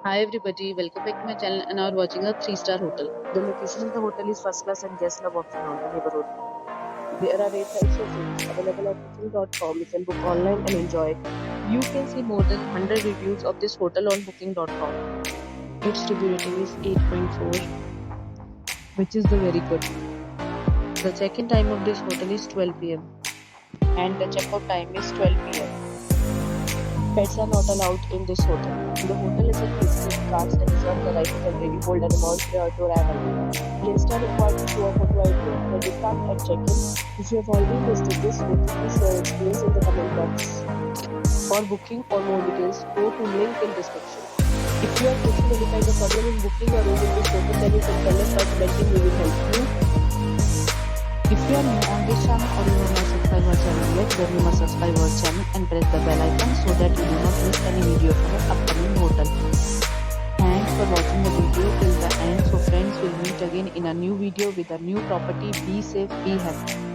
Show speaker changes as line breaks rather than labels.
Hi everybody, welcome back to my channel and now we're watching a 3-star hotel. The location of the hotel is first class and guests love walking around the neighborhood. There are 8 types of rooms available at booking.com. You can book online and enjoy it. You can see more than 100 reviews of this hotel on booking.com. Its review rating is 8.4, which is the very good. The check-in time of this hotel is 12 pm and the check-out time is 12 pm. Pets are not allowed in this hotel. The hotel is a facility cards and reserve the right to temporarily hold animals prior to arrival. Guests are required to show a photo ID and credit card at check-in. If you have already visited this hotel, please share your experience in the comment box. For booking or more details, go to link in description. If you are facing any kind of problem in booking a room in this hotel, then you can tell us by commenting. We will help you. If you are new on this channel or you have not subscribed our channel yet, then you must subscribe our channel and press the bell icon so that you do not miss any video from our upcoming hotel. Thanks for watching the video till the end. So friends, will meet again in a new video with a new property. Be safe, be happy.